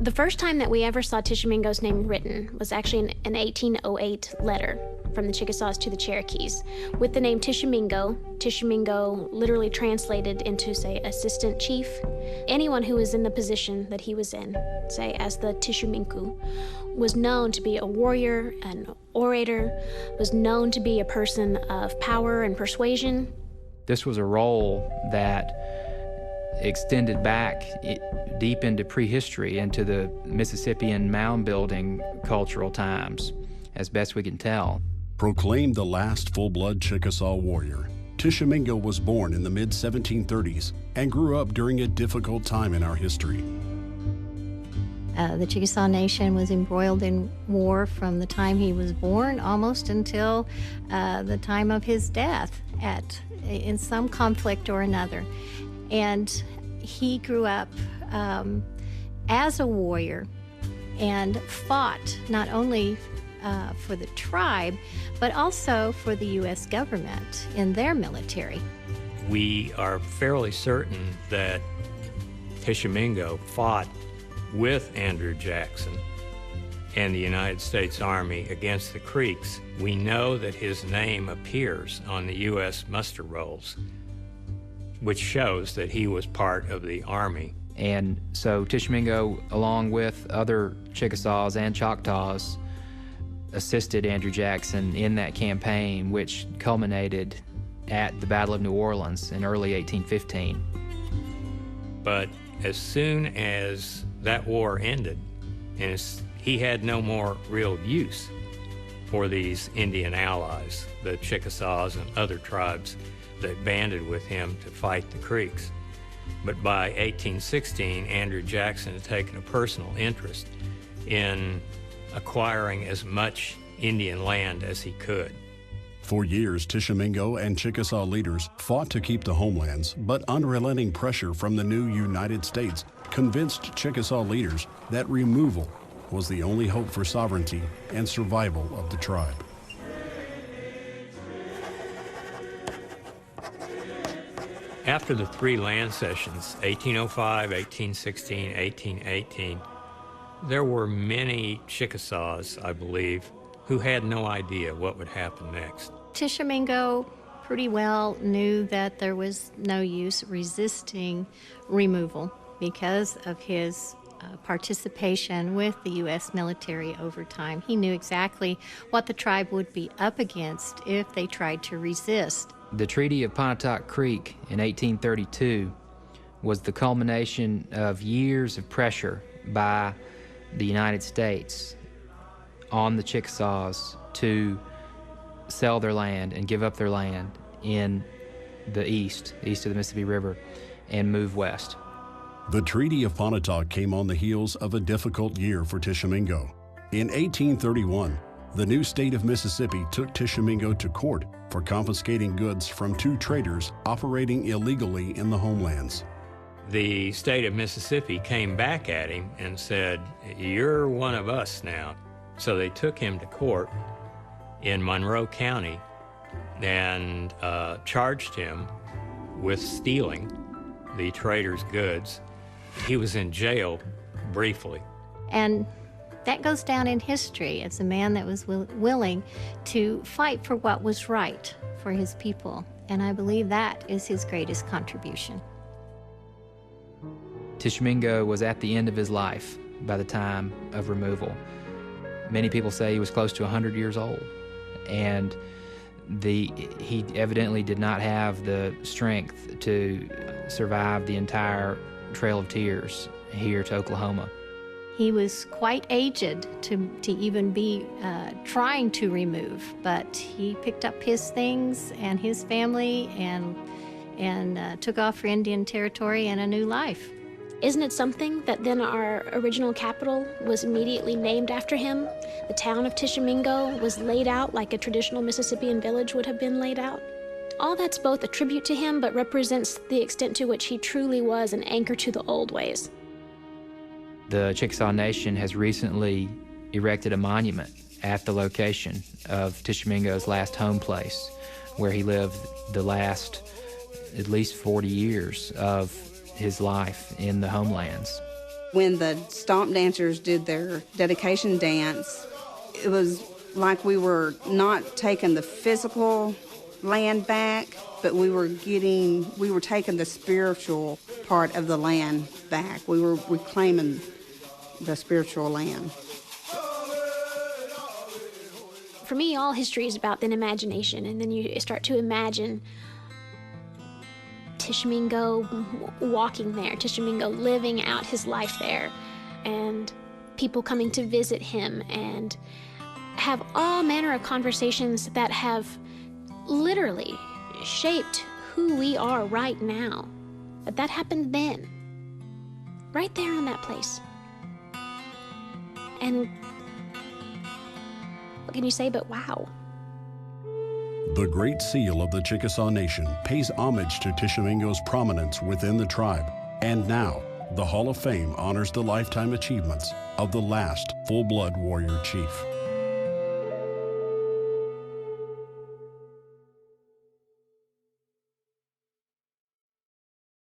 The first time that we ever saw Tishomingo's name written was actually in an 1808 letter from the Chickasaws to the Cherokees with the name Tishomingo. Tishomingo literally translated into, say, assistant chief. Anyone who was in the position that he was in, say, as the Tishomingo, was known to be a warrior, an orator, was known to be a person of power and persuasion. This was a role that extended back deep into prehistory, into the Mississippian mound-building cultural times, as best we can tell. Proclaimed the last full-blood Chickasaw warrior, Tishomingo was born in the mid-1730s and grew up during a difficult time in our history. The Chickasaw Nation was embroiled in war from the time he was born almost until the time of his death in some conflict or another. And he grew up as a warrior and fought not only for the tribe, but also for the U.S. government in their military. We are fairly certain that Tishomingo fought with Andrew Jackson and the United States Army against the Creeks. We know that his name appears on the U.S. muster rolls, which shows that he was part of the Army. And so Tishomingo, along with other Chickasaws and Choctaws, assisted Andrew Jackson in that campaign, which culminated at the Battle of New Orleans in early 1815. But as soon as that war ended, and he had no more real use for these Indian allies, the Chickasaws and other tribes that banded with him to fight the Creeks. But by 1816, Andrew Jackson had taken a personal interest in acquiring as much Indian land as he could. For years, Tishomingo and Chickasaw leaders fought to keep the homelands, but unrelenting pressure from the new United States convinced Chickasaw leaders that removal was the only hope for sovereignty and survival of the tribe. After the three land cessions, 1805, 1816, 1818, there were many Chickasaws, I believe, who had no idea what would happen next. Tishomingo pretty well knew that there was no use resisting removal because of his participation with the U.S. military over time. He knew exactly what the tribe would be up against if they tried to resist. The Treaty of Pontotoc Creek in 1832 was the culmination of years of pressure by the United States on the Chickasaws to sell their land and give up their land in the east of the Mississippi River, and move west. The Treaty of Pontotoc came on the heels of a difficult year for Tishomingo. In 1831, the new state of Mississippi took Tishomingo to court for confiscating goods from two traders operating illegally in the homelands. The state of Mississippi came back at him and said, "You're one of us now." So they took him to court in Monroe County and charged him with stealing the traders' goods. He was in jail briefly. And that goes down in history as a man that was willing to fight for what was right for his people. And I believe that is his greatest contribution. Tishomingo was at the end of his life by the time of removal. Many people say he was close to 100 years old, and he evidently did not have the strength to survive the entire Trail of Tears here to Oklahoma. He was quite aged to even be trying to remove, but he picked up his things and his family and took off for Indian Territory and a new life. Isn't it something that then our original capital was immediately named after him? The town of Tishomingo was laid out like a traditional Mississippian village would have been laid out. All that's both a tribute to him, but represents the extent to which he truly was an anchor to the old ways. The Chickasaw Nation has recently erected a monument at the location of Tishomingo's last home place, where he lived the last at least 40 years of his life in the homelands. When the stomp dancers did their dedication dance, it was like we were not taking the physical land back, but we were taking the spiritual part of the land back. We were reclaiming the spiritual land. For me, all history is about then imagination, and then you start to imagine Tishomingo walking there, Tishomingo living out his life there, and people coming to visit him and have all manner of conversations that have literally shaped who we are right now. But that happened then, right there in that place. And what can you say but wow? The Great Seal of the Chickasaw Nation pays homage to Tishomingo's prominence within the tribe. And now, the Hall of Fame honors the lifetime achievements of the last full-blood warrior chief.